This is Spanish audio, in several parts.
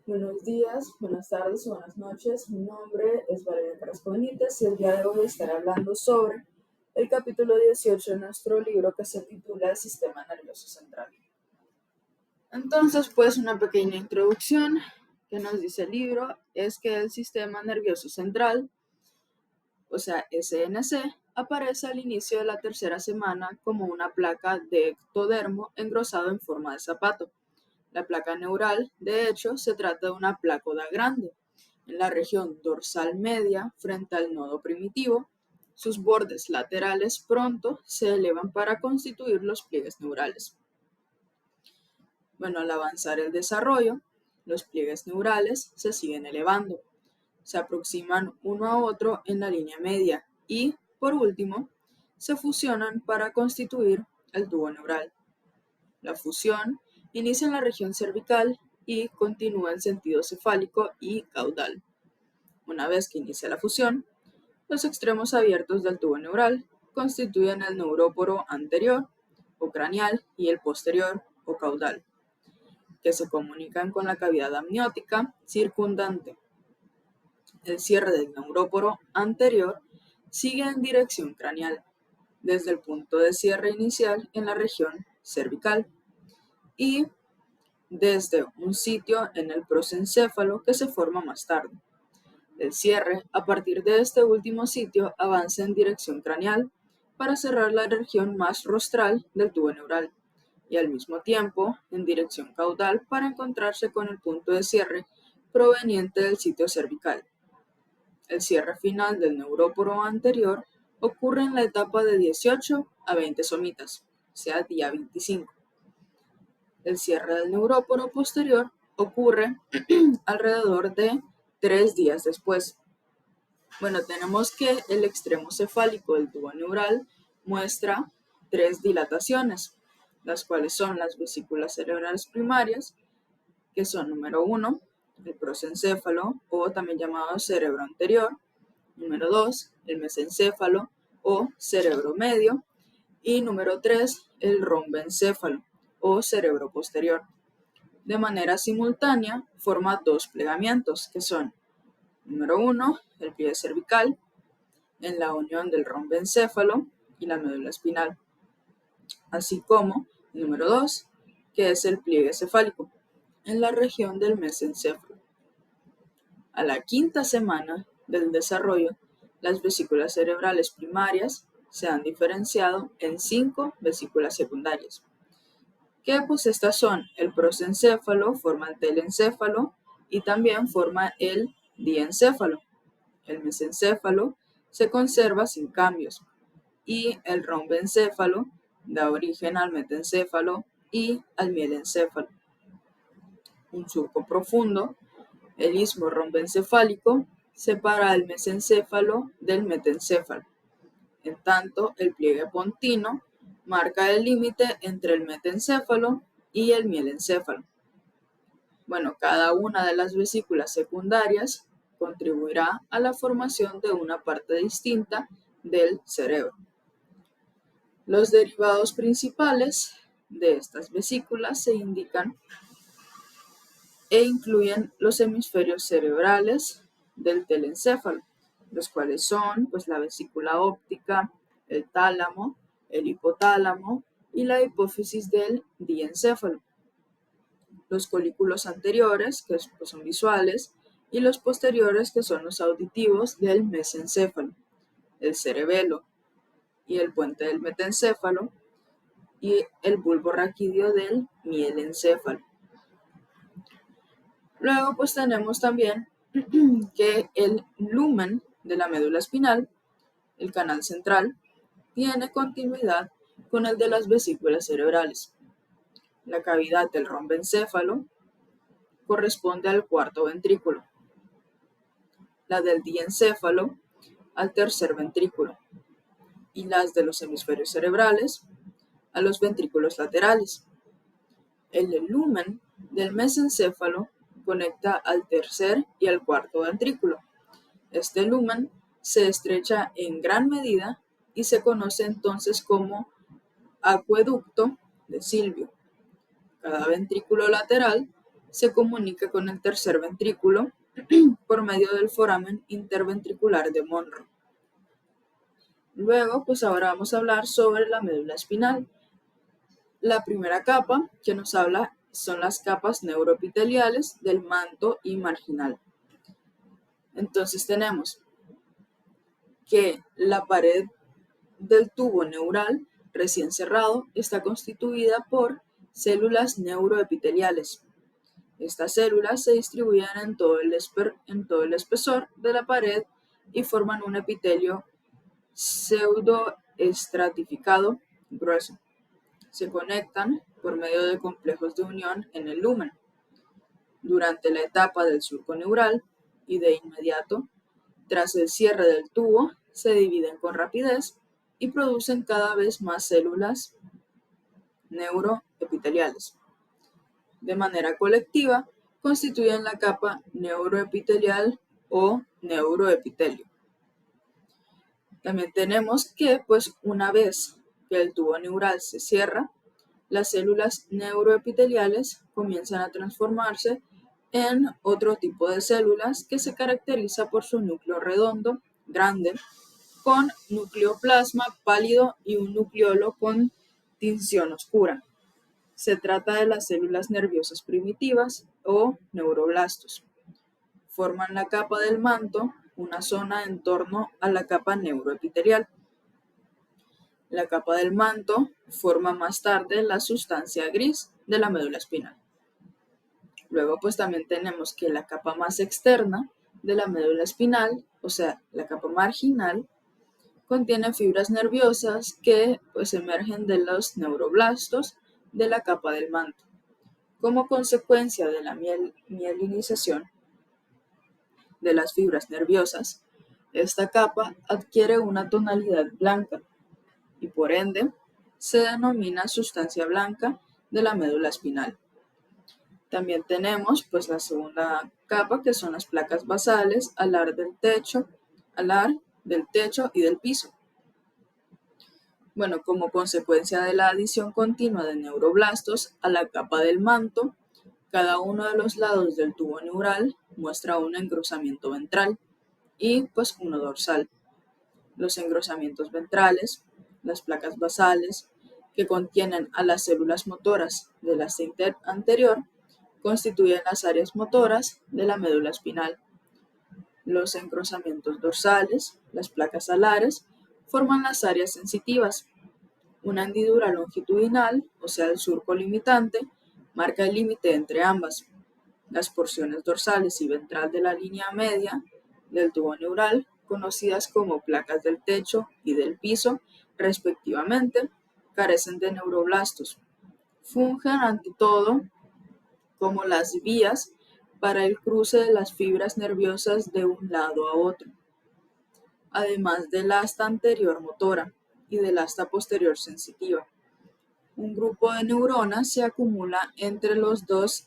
Buenos días, buenas tardes o buenas noches. Mi nombre es Valeria Carrasco Benítez y el día de hoy estaré hablando sobre el capítulo 18 de nuestro libro que se titula El Sistema Nervioso Central. Entonces, pues una pequeña introducción que nos dice el libro es que el Sistema Nervioso Central, o sea, SNC, aparece al inicio de la tercera semana como una placa de ectodermo engrosado en forma de zapato. La placa neural, de hecho, se trata de una plácoda grande. En la región dorsal media, frente al nodo primitivo, sus bordes laterales pronto se elevan para constituir los pliegues neurales. Bueno, al avanzar el desarrollo, los pliegues neurales se siguen elevando, se aproximan uno a otro en la línea media y, por último, se fusionan para constituir el tubo neural. La fusión inicia en la región cervical y continúa en sentido cefálico y caudal. Una vez que inicia la fusión, los extremos abiertos del tubo neural constituyen el neuróporo anterior o craneal y el posterior o caudal, que se comunican con la cavidad amniótica circundante. El cierre del neuróporo anterior sigue en dirección craneal, desde el punto de cierre inicial en la región cervical y desde un sitio en el prosencéfalo que se forma más tarde. El cierre, a partir de este último sitio, avanza en dirección craneal para cerrar la región más rostral del tubo neural y al mismo tiempo en dirección caudal para encontrarse con el punto de cierre proveniente del sitio cervical. El cierre final del neuróporo anterior ocurre en la etapa de 18 a 20 somitas, o sea, día 25. El cierre del neuróporo posterior ocurre alrededor de 3 días después. Bueno, tenemos que el extremo cefálico del tubo neural muestra 3 dilataciones, las cuales son las vesículas cerebrales primarias, que son número 1, el prosencéfalo, o también llamado cerebro anterior, número 2, el mesencéfalo, o cerebro medio, y número 3, el rombencéfalo, o cerebro posterior. De manera simultánea, forma dos plegamientos, que son, número 1, el pliegue cervical, en la unión del rombencéfalo y la médula espinal, así como, número 2, que es el pliegue cefálico, en la región del mesencéfalo. A la quinta semana del desarrollo, las vesículas cerebrales primarias se han diferenciado en 5 vesículas secundarias, que pues estas son el prosencéfalo, forma el telencéfalo y también forma el diencéfalo. El mesencéfalo se conserva sin cambios y el rombencéfalo da origen al metencéfalo y al mielencéfalo. Un surco profundo, el istmo rombencefálico, separa el mesencéfalo del metencéfalo. En tanto, el pliegue pontino marca el límite entre el metencéfalo y el mielencéfalo. Bueno, cada una de las vesículas secundarias contribuirá a la formación de una parte distinta del cerebro. Los derivados principales de estas vesículas se indican e incluyen los hemisferios cerebrales del telencéfalo, los cuales son pues, la vesícula óptica, el tálamo, el hipotálamo y la hipófisis del diencéfalo. Los colículos anteriores, que pues, son visuales, y los posteriores, que son los auditivos del mesencéfalo, el cerebelo y el puente del metencéfalo, y el bulbo raquídeo del mielencéfalo. Luego pues tenemos también que el lumen de la médula espinal, el canal central, tiene continuidad con el de las vesículas cerebrales. La cavidad del rombencéfalo corresponde al cuarto ventrículo, la del diencéfalo al tercer ventrículo y las de los hemisferios cerebrales a los ventrículos laterales. El lumen del mesencéfalo conecta al tercer y al cuarto ventrículo. Este lumen se estrecha en gran medida y se conoce entonces como acueducto de Silvio. Cada ventrículo lateral se comunica con el tercer ventrículo por medio del foramen interventricular de Monro. Luego, pues ahora vamos a hablar sobre la médula espinal. La primera capa que nos habla son las capas neuroepiteliales del manto y marginal. Entonces tenemos que la pared del tubo neural recién cerrado está constituida por células neuroepiteliales. Estas células se distribuyen en todo el espesor de la pared y forman un epitelio pseudoestratificado grueso. Se conectan por medio de complejos de unión en el lumen. Durante la etapa del surco neural y de inmediato, tras el cierre del tubo, se dividen con rapidez y producen cada vez más células neuroepiteliales. De manera colectiva, constituyen la capa neuroepitelial o neuroepitelio. También tenemos que, pues, una vez que el tubo neural se cierra, las células neuroepiteliales comienzan a transformarse en otro tipo de células que se caracteriza por su núcleo redondo, grande, con nucleoplasma pálido y un nucleolo con tinción oscura. Se trata de las células nerviosas primitivas o neuroblastos. Forman la capa del manto, una zona en torno a la capa neuroepitelial. La capa del manto forma más tarde la sustancia gris de la médula espinal. Luego pues también tenemos que la capa más externa de la médula espinal, o sea, la capa marginal, contiene fibras nerviosas que pues emergen de los neuroblastos de la capa del manto. Como consecuencia de la mielinización de las fibras nerviosas, esta capa adquiere una tonalidad blanca y por ende se denomina sustancia blanca de la médula espinal. También tenemos pues la segunda capa, que son las placas basales alar del techo y del piso. Bueno, como consecuencia de la adición continua de neuroblastos a la capa del manto, cada uno de los lados del tubo neural muestra un engrosamiento ventral y pues uno dorsal. Los engrosamientos ventrales, las placas basales, que contienen a las células motoras de la cinta anterior, constituyen las áreas motoras de la médula espinal. Los engrosamientos dorsales, las placas alares, forman las áreas sensitivas. Una hendidura longitudinal, o sea el surco limitante, marca el límite entre ambas. Las porciones dorsales y ventral de la línea media del tubo neural, conocidas como placas del techo y del piso, respectivamente, carecen de neuroblastos. Fungen ante todo como las vías para el cruce de las fibras nerviosas de un lado a otro, además del asta anterior motora y del asta posterior sensitiva. Un grupo de neuronas se acumula entre las dos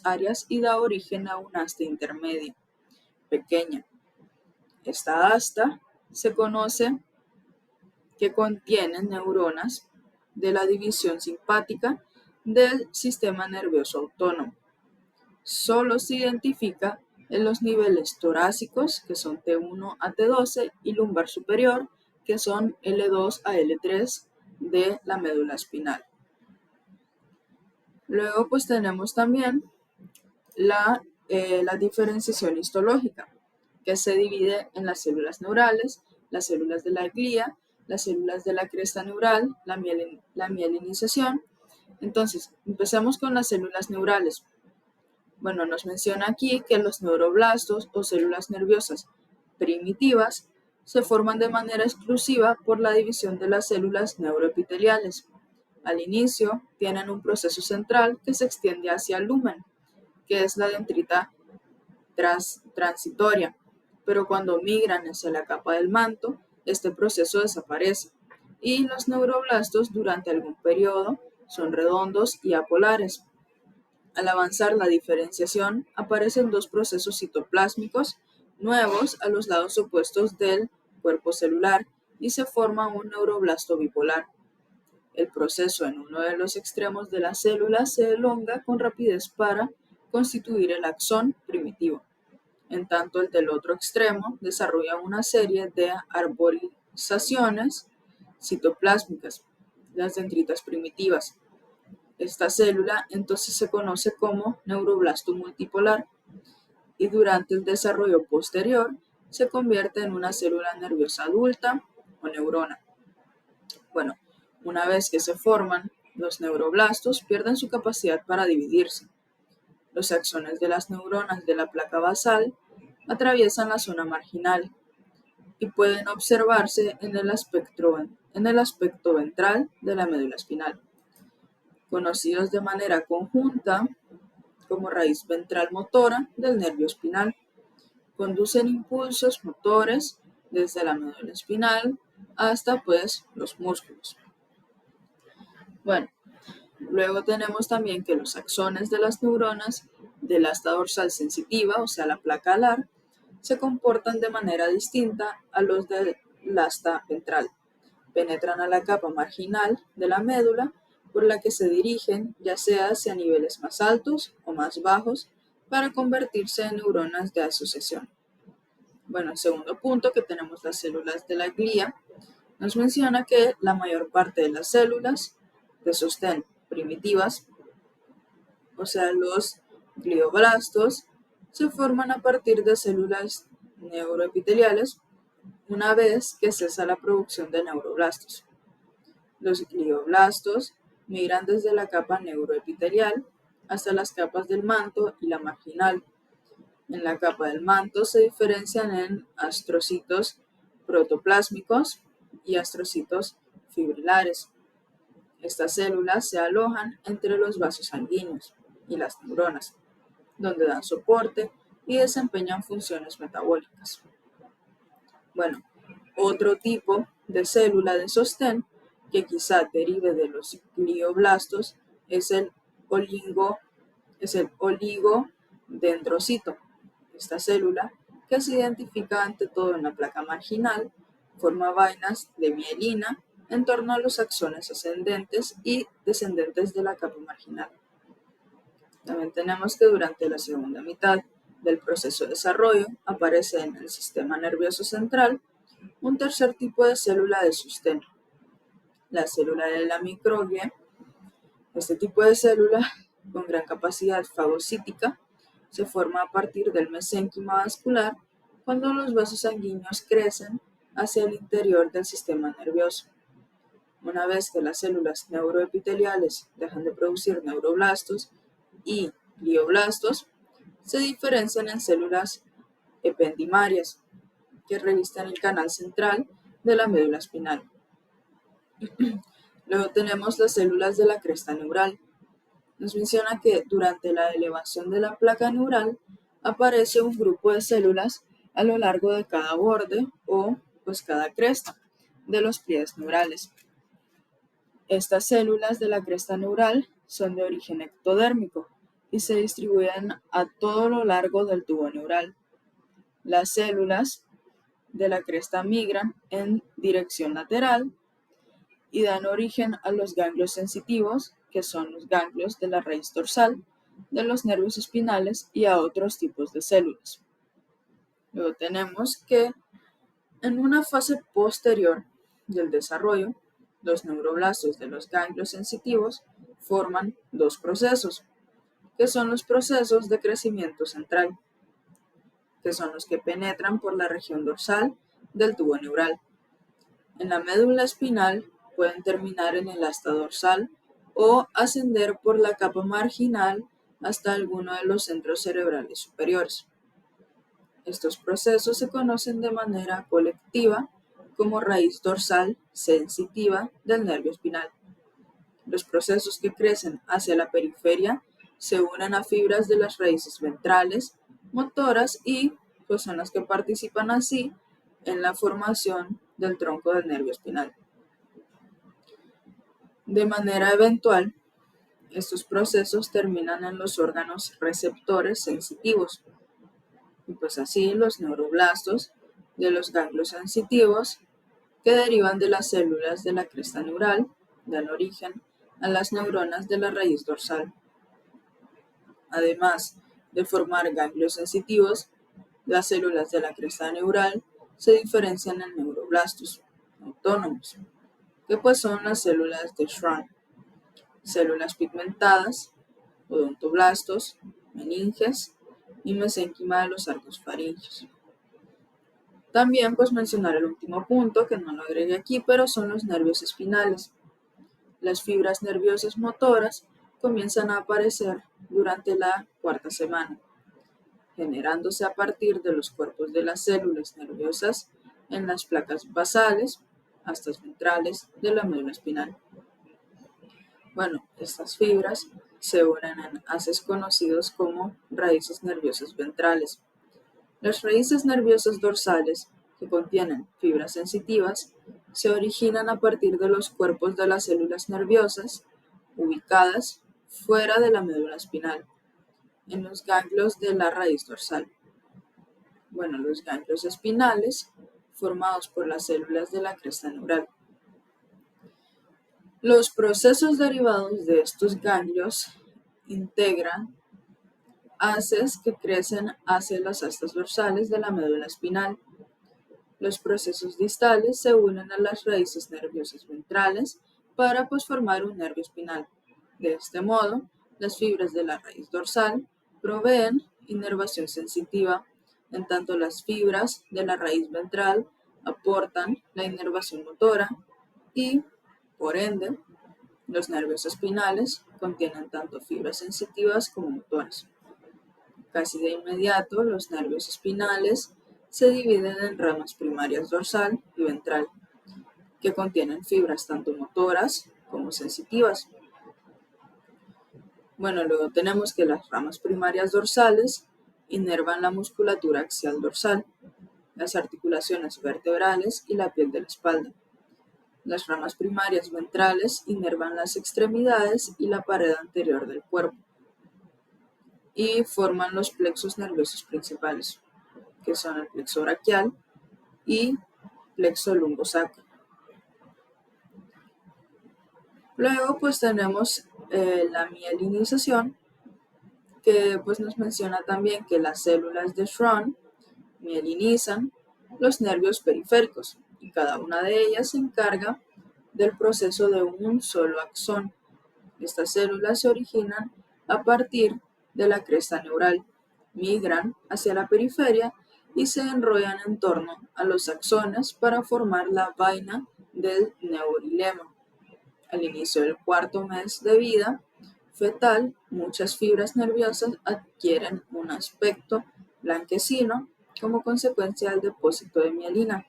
áreas y da origen a un asta intermedia, pequeña. Esta asta se conoce que contiene neuronas de la división simpática del sistema nervioso autónomo. Solo se identifica en los niveles torácicos, que son T1 a T12, y lumbar superior, que son L2 a L3 de la médula espinal. Luego pues tenemos también la diferenciación histológica, que se divide en las células neurales, las células de la glía, las células de la cresta neural, la mielinización. Entonces, empezamos con las células neurales. Bueno, nos menciona aquí que los neuroblastos o células nerviosas primitivas se forman de manera exclusiva por la división de las células neuroepiteliales. Al inicio, tienen un proceso central que se extiende hacia el lumen, que es la dendrita transitoria, pero cuando migran hacia la capa del manto, este proceso desaparece y los neuroblastos durante algún periodo son redondos y apolares. Al avanzar la diferenciación, aparecen dos procesos citoplásmicos nuevos a los lados opuestos del cuerpo celular y se forma un neuroblasto bipolar. El proceso en uno de los extremos de la célula se elonga con rapidez para constituir el axón primitivo. En tanto, el del otro extremo desarrolla una serie de arborizaciones citoplásmicas, las dendritas primitivas. Esta célula entonces se conoce como neuroblasto multipolar y durante el desarrollo posterior se convierte en una célula nerviosa adulta o neurona. Bueno, una vez que se forman, los neuroblastos pierden su capacidad para dividirse. Los axones de las neuronas de la placa basal atraviesan la zona marginal y pueden observarse en el aspecto ventral de la médula espinal, conocidos de manera conjunta como raíz ventral motora del nervio espinal. Conducen impulsos motores desde la médula espinal hasta los músculos. Bueno, luego tenemos también que los axones de las neuronas del asta dorsal sensitiva, o sea la placa alar, se comportan de manera distinta a los del asta ventral. Penetran a la capa marginal de la médula por la que se dirigen, ya sea hacia niveles más altos o más bajos, para convertirse en neuronas de asociación. Bueno, el segundo punto que tenemos las células de la glía, nos menciona que la mayor parte de las células de sostén primitivas, o sea los glioblastos, se forman a partir de células neuroepiteliales una vez que cesa la producción de neuroblastos. Los glioblastos migran desde la capa neuroepitelial hasta las capas del manto y la marginal. En la capa del manto se diferencian en astrocitos protoplásmicos y astrocitos fibrilares. Estas células se alojan entre los vasos sanguíneos y las neuronas, donde dan soporte y desempeñan funciones metabólicas. Bueno, otro tipo de célula de sostén que quizá derive de los glioblastos es el oligodendrocito. Esta célula, que se identifica ante todo en la placa marginal, forma vainas de mielina en torno a los axones ascendentes y descendentes de la capa marginal. También tenemos que durante la segunda mitad del proceso de desarrollo aparece en el sistema nervioso central un tercer tipo de célula de sostén, la célula de la microglia. Este tipo de célula, con gran capacidad fagocítica, se forma a partir del mesénquima vascular cuando los vasos sanguíneos crecen hacia el interior del sistema nervioso. Una vez que las células neuroepiteliales dejan de producir neuroblastos y glioblastos, se diferencian en células ependimarias que revisten el canal central de la médula espinal. Luego tenemos las células de la cresta neural. Nos menciona que durante la elevación de la placa neural aparece un grupo de células a lo largo de cada borde o cada cresta de los pliegues neurales. Estas células de la cresta neural son de origen ectodérmico y se distribuyen a todo lo largo del tubo neural. Las células de la cresta migran en dirección lateral y dan origen a los ganglios sensitivos, que son los ganglios de la raíz dorsal, de los nervios espinales y a otros tipos de células. Luego tenemos que en una fase posterior del desarrollo, los neuroblastos de los ganglios sensitivos forman dos procesos, que son los procesos de crecimiento central, que son los que penetran por la región dorsal del tubo neural. En la médula espinal pueden terminar en el asta dorsal o ascender por la capa marginal hasta alguno de los centros cerebrales superiores. Estos procesos se conocen de manera colectiva como raíz dorsal sensitiva del nervio espinal. Los procesos que crecen hacia la periferia se unen a fibras de las raíces ventrales, motoras y son las que participan así en la formación del tronco del nervio espinal. De manera eventual, estos procesos terminan en los órganos receptores sensitivos, y así los neuroblastos de los ganglios sensitivos que derivan de las células de la cresta neural dan origen a las neuronas de la raíz dorsal. Además, de formar ganglios sensitivos, las células de la cresta neural se diferencian en neuroblastos autónomos, que pues son las células de Schwann, células pigmentadas, odontoblastos, meninges y mesénquima de los arcos faringios. También pues mencionar el último punto, que no lo agregué aquí, pero son los nervios espinales. Las fibras nerviosas motoras comienzan a aparecer durante la cuarta semana, generándose a partir de los cuerpos de las células nerviosas en las placas basales, astas ventrales de la médula espinal. Bueno, estas fibras se unen en haces conocidos como raíces nerviosas ventrales. Las raíces nerviosas dorsales, que contienen fibras sensitivas, se originan a partir de los cuerpos de las células nerviosas ubicadas fuera de la médula espinal, en los ganglios de la raíz dorsal. Bueno, los ganglios espinales, formados por las células de la cresta neural. Los procesos derivados de estos ganglios integran haces que crecen hacia las astas dorsales de la médula espinal. Los procesos distales se unen a las raíces nerviosas ventrales para formar un nervio espinal. De este modo, las fibras de la raíz dorsal proveen inervación sensitiva, en tanto las fibras de la raíz ventral aportan la inervación motora y, por ende, los nervios espinales contienen tanto fibras sensitivas como motoras. Casi de inmediato, los nervios espinales se dividen en ramas primarias dorsal y ventral, que contienen fibras tanto motoras como sensitivas. Bueno, luego tenemos que las ramas primarias dorsales inervan la musculatura axial dorsal, las articulaciones vertebrales y la piel de la espalda. Las ramas primarias ventrales inervan las extremidades y la pared anterior del cuerpo y forman los plexos nerviosos principales, que son el plexo braquial y plexo lumbosacro. Luego tenemos la mielinización, que nos menciona también que las células de Schwann mielinizan los nervios periféricos y cada una de ellas se encarga del proceso de un solo axón. Estas células se originan a partir de la cresta neural, migran hacia la periferia y se enrollan en torno a los axones para formar la vaina del neurilema. Al inicio del cuarto mes de vida fetal, muchas fibras nerviosas adquieren un aspecto blanquecino como consecuencia del depósito de mielina,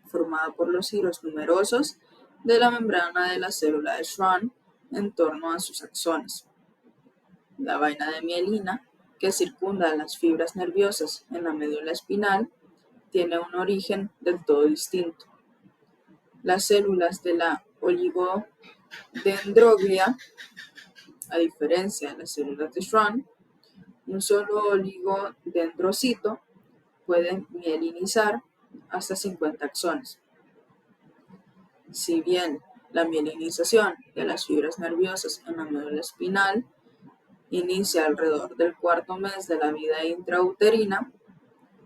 formada por los giros numerosos de la membrana de la célula de Schwann en torno a sus axones. La vaina de mielina, que circunda a las fibras nerviosas en la médula espinal, tiene un origen del todo distinto. Las células de la oligodendroglia, a diferencia de las células de Schwann, un solo oligodendrocito puede mielinizar hasta 50 axones. Si bien la mielinización de las fibras nerviosas en la médula espinal inicia alrededor del cuarto mes de la vida intrauterina,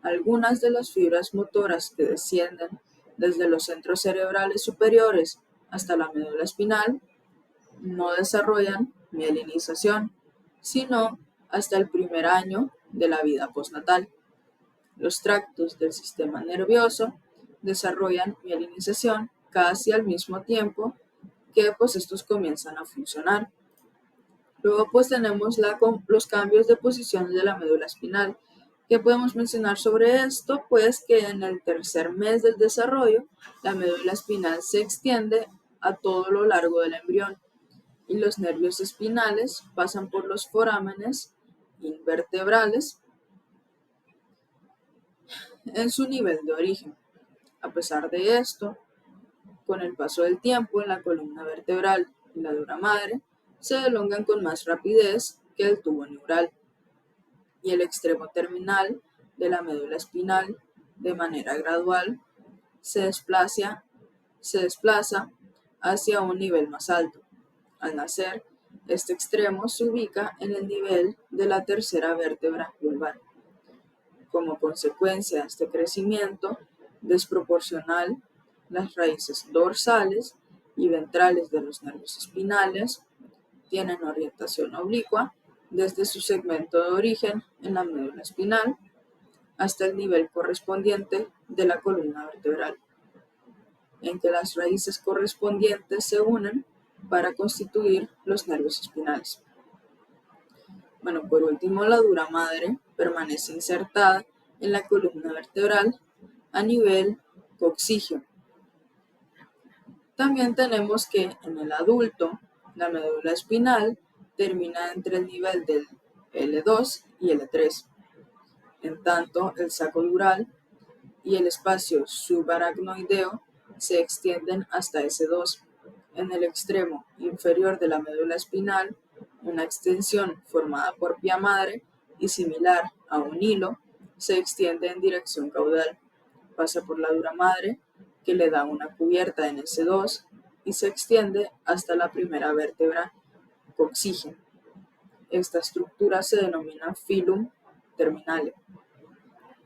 algunas de las fibras motoras que descienden desde los centros cerebrales superiores hasta la médula espinal no desarrollan mielinización, sino hasta el primer año de la vida postnatal. Los tractos del sistema nervioso desarrollan mielinización casi al mismo tiempo que estos comienzan a funcionar. Luego tenemos los cambios de posición de la médula espinal. ¿Qué podemos mencionar sobre esto? Que en el tercer mes del desarrollo, la médula espinal se extiende a todo lo largo del embrión y los nervios espinales pasan por los forámenes invertebrales en su nivel de origen. A pesar de esto, con el paso del tiempo, la columna vertebral y la dura madre se elongan con más rapidez que el tubo neural y el extremo terminal de la médula espinal, de manera gradual, se desplaza hacia un nivel más alto. Al nacer, Este extremo se ubica en el nivel de la tercera vértebra lumbar. Como consecuencia de este crecimiento desproporcional, las raíces dorsales y ventrales de los nervios espinales tienen orientación oblicua desde su segmento de origen en la médula espinal hasta el nivel correspondiente de la columna vertebral, en que las raíces correspondientes se unen para constituir los nervios espinales. Bueno, por último, la dura madre permanece insertada en la columna vertebral a nivel coxígeo. También tenemos que en el adulto, la médula espinal termina entre el nivel del L2 y L3. En tanto, el saco dural y el espacio subaracnoideo se extienden hasta S2. En el extremo inferior de la médula espinal, una extensión formada por vía madre y similar a un hilo se extiende en dirección caudal. Pasa por la dura madre, que le da una cubierta en S2 y se extiende hasta la primera vértebra coxígea. Esta estructura se denomina filum terminale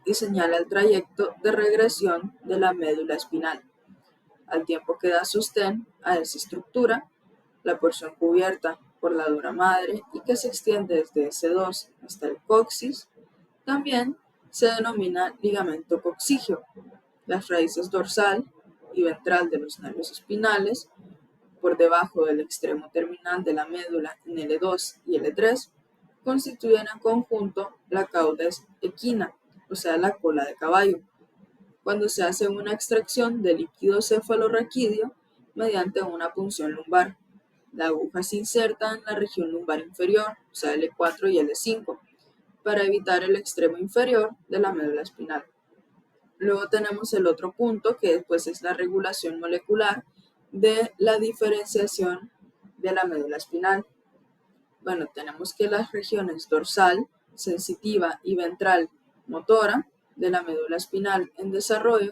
y señala el trayecto de regresión de la médula espinal. Al tiempo que da sostén a esa estructura, la porción cubierta por la dura madre y que se extiende desde S2 hasta el coxis, también se denomina ligamento coxígeo. Las raíces dorsal y ventral de los nervios espinales, por debajo del extremo terminal de la médula en L2 y L3, constituyen en conjunto la cauda equina, o sea, la cola de caballo, cuando se hace una extracción de líquido cefalorraquídeo mediante una punción lumbar. La aguja se inserta en la región lumbar inferior, o sea, L4 y L5, para evitar el extremo inferior de la médula espinal. Luego tenemos el otro punto, que pues es la regulación molecular de la diferenciación de la médula espinal. Bueno, tenemos que las regiones dorsal, sensitiva y ventral motora de la médula espinal en desarrollo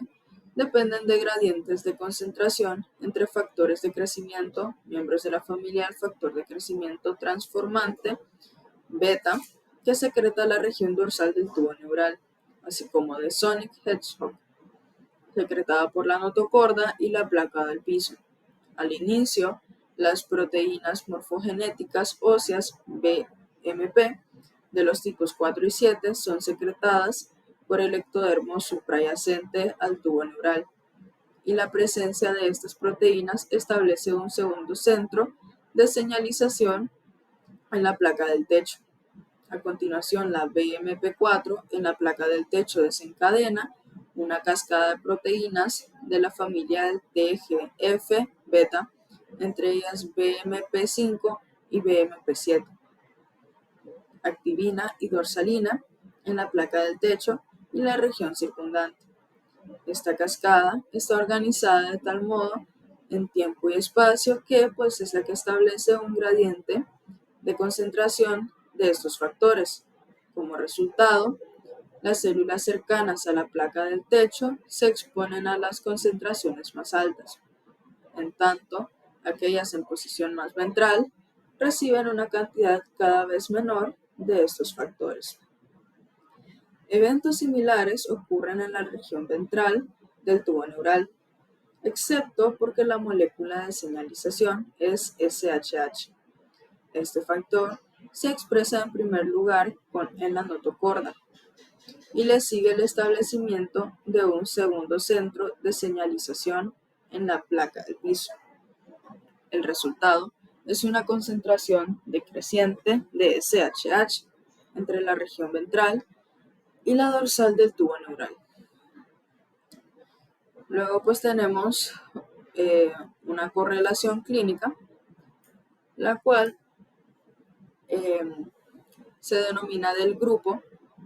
dependen de gradientes de concentración entre factores de crecimiento, miembros de la familia del factor de crecimiento transformante, beta, que secreta la región dorsal del tubo neural, así como de Sonic Hedgehog, secretada por la notocorda y la placa del piso. Al inicio, las proteínas morfogenéticas óseas BMP de los tipos 4 y 7 son secretadas por el ectodermo suprayacente al tubo neural, y la presencia de estas proteínas establece un segundo centro de señalización en la placa del techo. A continuación, la BMP4 en la placa del techo desencadena una cascada de proteínas de la familia TGF-beta, entre ellas BMP5 y BMP7, activina y dorsalina en la placa del techo y la región circundante. Esta cascada está organizada de tal modo en tiempo y espacio que pues es la que establece un gradiente de concentración de estos factores. Como resultado, las células cercanas a la placa del techo se exponen a las concentraciones más altas. En tanto, aquellas en posición más ventral reciben una cantidad cada vez menor de estos factores. Eventos similares ocurren en la región ventral del tubo neural, excepto porque la molécula de señalización es SHH. Este factor se expresa en primer lugar en la notocorda y le sigue el establecimiento de un segundo centro de señalización en la placa del piso. El resultado es una concentración decreciente de SHH entre la región ventral y la dorsal del tubo neural. Luego pues tenemos una correlación clínica, la cual se denomina del grupo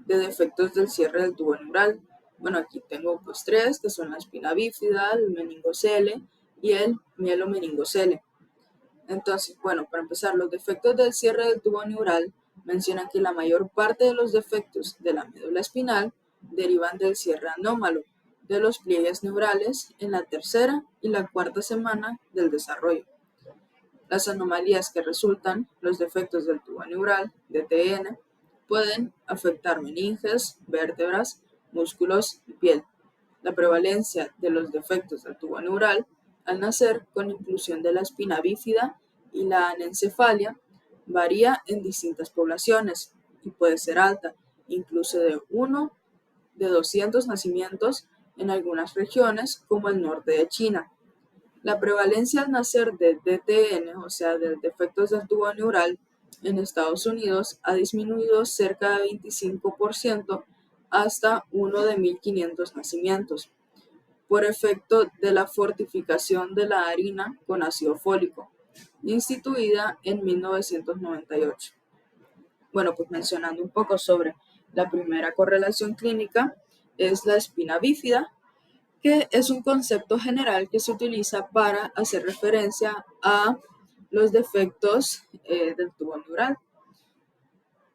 de defectos del cierre del tubo neural. Bueno, aquí tengo pues tres, que son la espina bífida, el meningocele y el mielomeningocele. Entonces, bueno, para empezar, los defectos del cierre del tubo neural mencionan que la mayor parte de los defectos de la médula espinal derivan del cierre anómalo de los pliegues neurales en la tercera y la cuarta semana del desarrollo. Las anomalías que resultan, los defectos del tubo neural, DTN, pueden afectar meninges, vértebras, músculos y piel. La prevalencia de los defectos del tubo neural al nacer, con inclusión de la espina bífida y la anencefalia, varía en distintas poblaciones y puede ser alta, incluso de 1 de 200 nacimientos en algunas regiones como el norte de China. La prevalencia al nacer de DTN, o sea, de defectos del tubo neural, en Estados Unidos ha disminuido cerca de 25% hasta 1 de 1.500 nacimientos, por efecto de la fortificación de la harina con ácido fólico, instituida en 1998. Bueno, pues mencionando un poco sobre la primera correlación clínica, es la espina bífida, que es un concepto general que se utiliza para hacer referencia a los defectos del tubo neural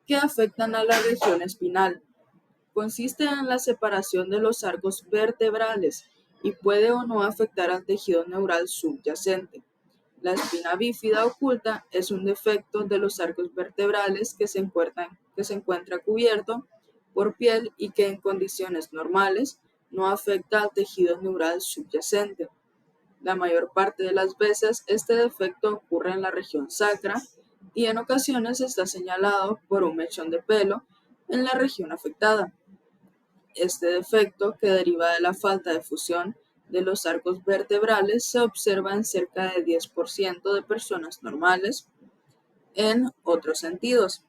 que afectan a la región espinal. Consiste en la separación de los arcos vertebrales y puede o no afectar al tejido neural subyacente. La espina bífida oculta es un defecto de los arcos vertebrales que se encuentra cubierto por piel y que en condiciones normales no afecta al tejido neural subyacente. La mayor parte de las veces este defecto ocurre en la región sacra y en ocasiones está señalado por un mechón de pelo en la región afectada. Este defecto, que deriva de la falta de fusión de los arcos vertebrales, se observa en cerca de 10% de personas normales. En otros sentidos,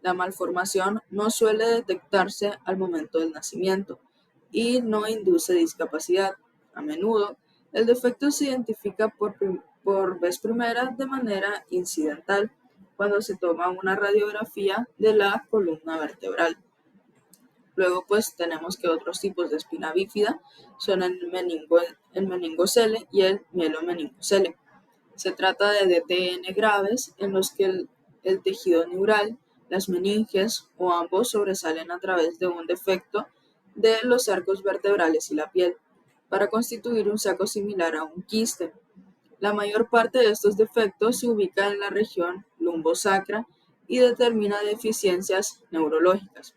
la malformación no suele detectarse al momento del nacimiento y no induce discapacidad. A menudo, el defecto se identifica por vez primera de manera incidental cuando se toma una radiografía de la columna vertebral. Luego, pues tenemos que otros tipos de espina bífida son el meningocele y el mielomeningocele. Se trata de DTN graves en los que el tejido neural, las meninges o ambos sobresalen a través de un defecto de los arcos vertebrales y la piel, para constituir un saco similar a un quiste. La mayor parte de estos defectos se ubica en la región lumbosacra y determina deficiencias neurológicas.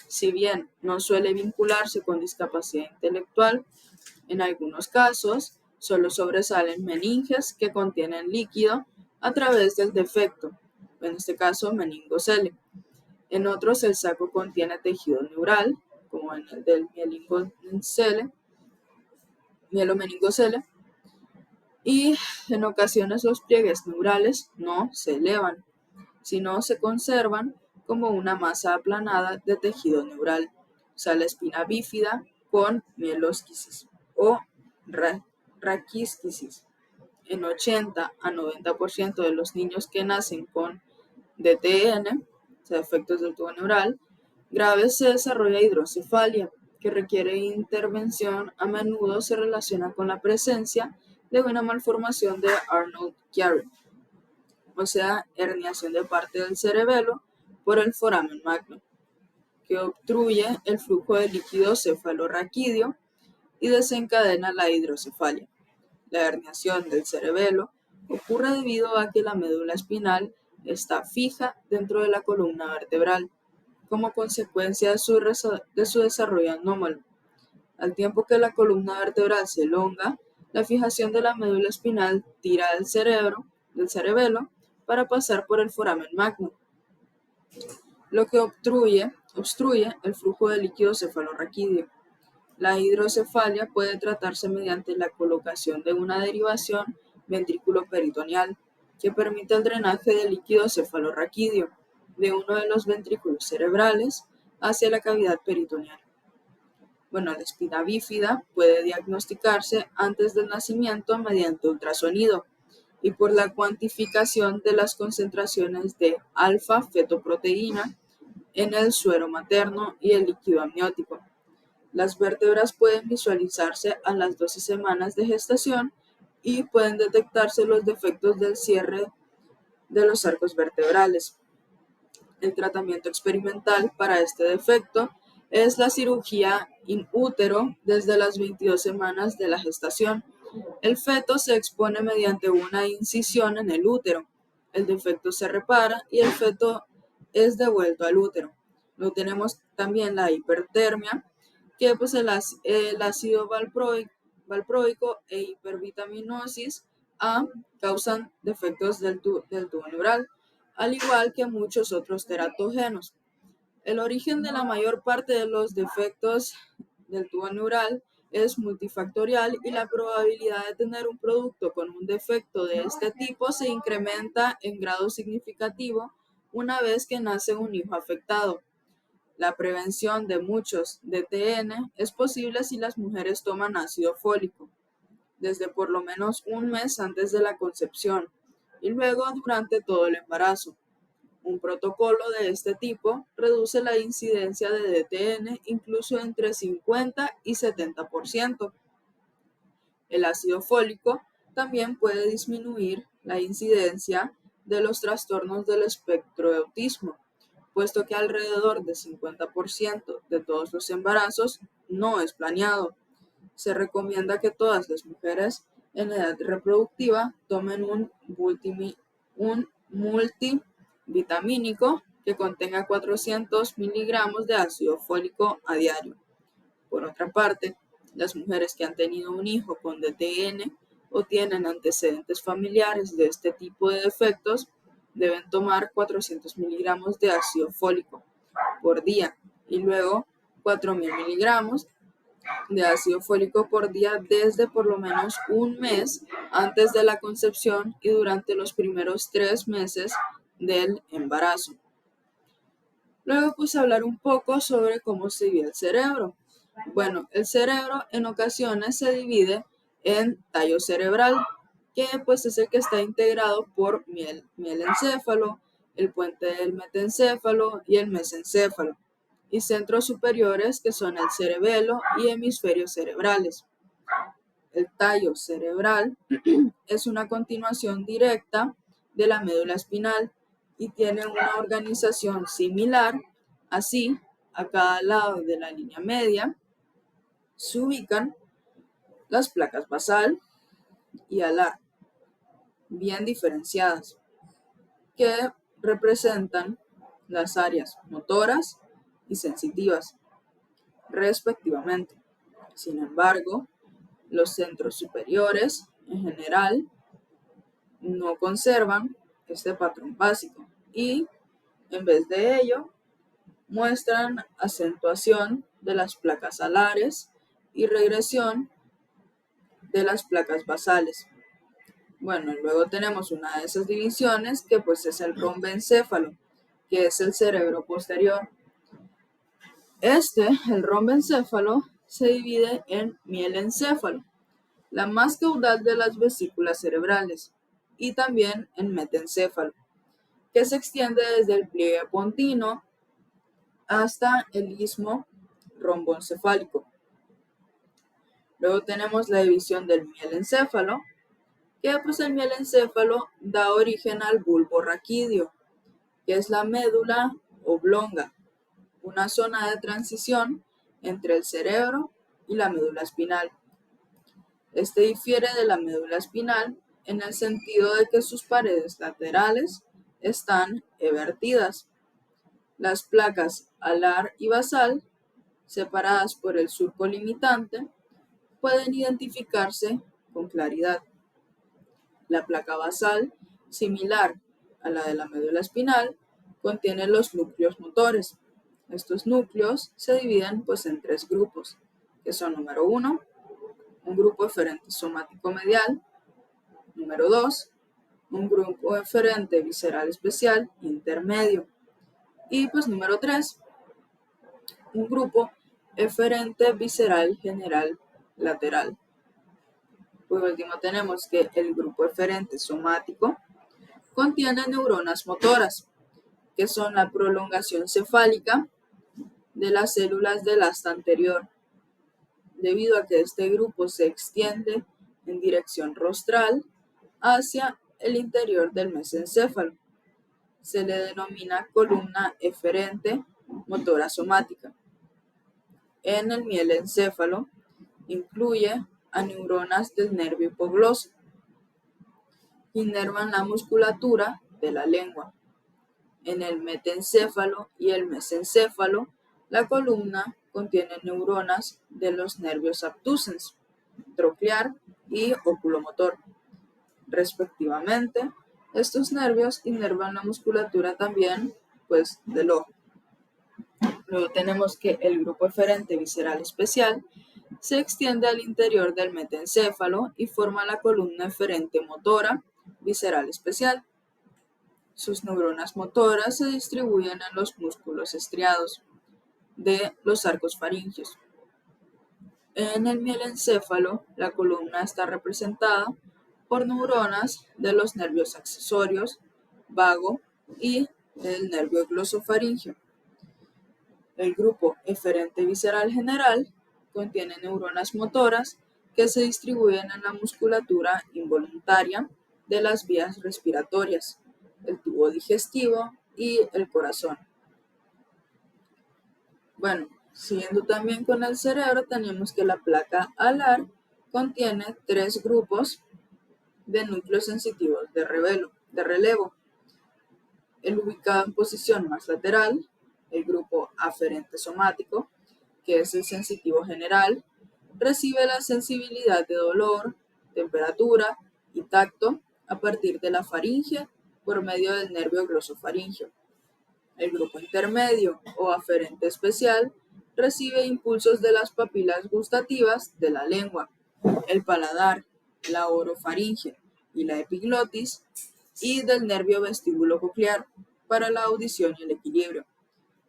Si bien no suele vincularse con discapacidad intelectual, en algunos casos solo sobresalen meninges que contienen líquido a través del defecto, en este caso meningocele. En otros el saco contiene tejido neural, como en el del mielomeningocele, y en ocasiones los pliegues neurales no se elevan, sino se conservan como una masa aplanada de tejido neural, o sea, la espina bífida con mielosquisis o raquisquisis. En 80 a 90% de los niños que nacen con DTN, o sea, defectos del tubo neural, graves, se desarrolla hidrocefalia, que requiere intervención. A menudo se relaciona con la presencia de una malformación de Arnold-Chiari, o sea, herniación de parte del cerebelo por el foramen magno, que obstruye el flujo de líquido cefalorraquídeo y desencadena la hidrocefalia. La herniación del cerebelo ocurre debido a que la médula espinal está fija dentro de la columna vertebral, como consecuencia de su desarrollo anómalo. Al tiempo que la columna vertebral se elonga, la fijación de la médula espinal tira del cerebelo, para pasar por el foramen magno, lo que obstruye el flujo de líquido cefalorraquídeo. La hidrocefalia puede tratarse mediante la colocación de una derivación ventrículo-peritoneal que permite el drenaje del líquido cefalorraquídeo de uno de los ventrículos cerebrales hacia la cavidad peritoneal. Bueno, la espina bífida puede diagnosticarse antes del nacimiento mediante ultrasonido y por la cuantificación de las concentraciones de alfa-fetoproteína en el suero materno y el líquido amniótico. Las vértebras pueden visualizarse a las 12 semanas de gestación y pueden detectarse los defectos del cierre de los arcos vertebrales. El tratamiento experimental para este defecto es la cirugía in útero desde las 22 semanas de la gestación, El feto se expone mediante una incisión en el útero. El defecto se repara y el feto es devuelto al útero. Luego tenemos también la hipertermia, que pues el ácido valproico e hipervitaminosis A causan defectos del tubo neural, al igual que muchos otros teratogénos. El origen de la mayor parte de los defectos del tubo neural es multifactorial y la probabilidad de tener un producto con un defecto de este tipo se incrementa en grado significativo una vez que nace un hijo afectado. La prevención de muchos DTN es posible si las mujeres toman ácido fólico desde por lo menos un mes antes de la concepción y luego durante todo el embarazo. Un protocolo de este tipo reduce la incidencia de DTN incluso entre 50 y 70%. El ácido fólico también puede disminuir la incidencia de los trastornos del espectro de autismo, puesto que alrededor del 50% de todos los embarazos no es planeado. Se recomienda que todas las mujeres en edad reproductiva tomen un multivitamínico que contenga 400 miligramos de ácido fólico a diario. Por otra parte, las mujeres que han tenido un hijo con DTN o tienen antecedentes familiares de este tipo de defectos deben tomar 400 miligramos de ácido fólico por día y luego 4.000 miligramos de ácido fólico por día desde por lo menos un mes antes de la concepción y durante los primeros 3 meses del embarazo. Luego pues hablar un poco sobre cómo se divide el cerebro. Bueno, el cerebro en ocasiones se divide en tallo cerebral, que pues es el que está integrado por mielencéfalo, el puente del metencéfalo y el mesencéfalo, y centros superiores que son el cerebelo y hemisferios cerebrales. El tallo cerebral es una continuación directa de la médula espinal y tiene una organización similar. Así, a cada lado de la línea media se ubican las placas basal y alar, bien diferenciadas, que representan las áreas motoras y sensitivas, respectivamente. Sin embargo, los centros superiores, en general, no conservan este patrón básico y, en vez de ello, muestran acentuación de las placas alares y regresión de las placas basales. Bueno, luego tenemos una de esas divisiones que pues es el rombencéfalo, que es el cerebro posterior. El rombencéfalo, se divide en mielencéfalo, la más caudal de las vesículas cerebrales, y también en metencéfalo, que se extiende desde el pliegue pontino hasta el istmo romboencefálico. Luego tenemos la división del mielencéfalo, que pues el mielencéfalo da origen al bulbo raquídeo, que es la médula oblonga, una zona de transición entre el cerebro y la médula espinal. Este difiere de la médula espinal en el sentido de que sus paredes laterales están evertidas. Las placas alar y basal, separadas por el surco limitante, pueden identificarse con claridad. La placa basal, similar a la de la médula espinal, contiene los núcleos motores. Estos núcleos se dividen pues en 3 grupos, que son número 1, un grupo eferente somático medial, número 2, un grupo eferente visceral especial intermedio, y pues número 3, un grupo eferente visceral general lateral. Por último tenemos que el grupo eferente somático contiene neuronas motoras, que son la prolongación cefálica de las células del asta anterior, debido a que este grupo se extiende en dirección rostral hacia el interior del mesencéfalo. Se le denomina columna eferente motora somática. En el mielencéfalo incluye a neuronas del nervio hipogloso. Inervan la musculatura de la lengua. En el metencéfalo y el mesencéfalo, la columna contiene neuronas de los nervios abducens, troclear y oculomotor, respectivamente. Estos nervios inervan la musculatura también, del ojo. Luego tenemos que el grupo eferente visceral especial se extiende al interior del metencéfalo y forma la columna eferente motora visceral especial. Sus neuronas motoras se distribuyen en los músculos estriados de los arcos faringios. En el mielencéfalo, la columna está representada por neuronas de los nervios accesorios, vago y del nervio glosofaringio. El grupo eferente visceral general contiene neuronas motoras que se distribuyen en la musculatura involuntaria de las vías respiratorias, el tubo digestivo y el corazón. Bueno, siguiendo también con el cerebro, tenemos que la placa alar contiene 3 grupos de núcleos sensitivos de relevo. El ubicado en posición más lateral, el grupo aferente somático, que es el sensitivo general, recibe la sensibilidad de dolor, temperatura y tacto a partir de la faringe por medio del nervio glosofaringio. El grupo intermedio o aferente especial recibe impulsos de las papilas gustativas de la lengua, el paladar, la orofaringe y la epiglotis, y del nervio vestíbulo coclear para la audición y el equilibrio.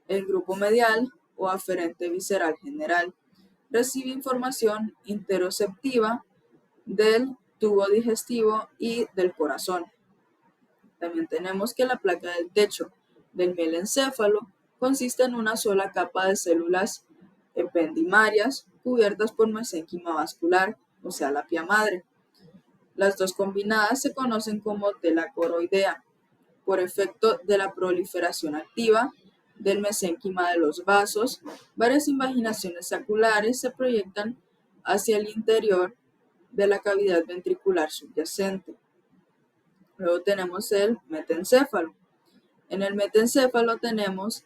El grupo medial o aferente visceral general recibe información interoceptiva del tubo digestivo y del corazón. También tenemos que la placa del techo del mielencéfalo consiste en una sola capa de células ependimarias cubiertas por mesénquima vascular, o sea, la pía madre. Las dos combinadas se conocen como tela coroidea, por efecto de la proliferación activa del mesénquima de los vasos. Varias invaginaciones saculares se proyectan hacia el interior de la cavidad ventricular subyacente. Luego tenemos el metencéfalo. En el metencéfalo tenemos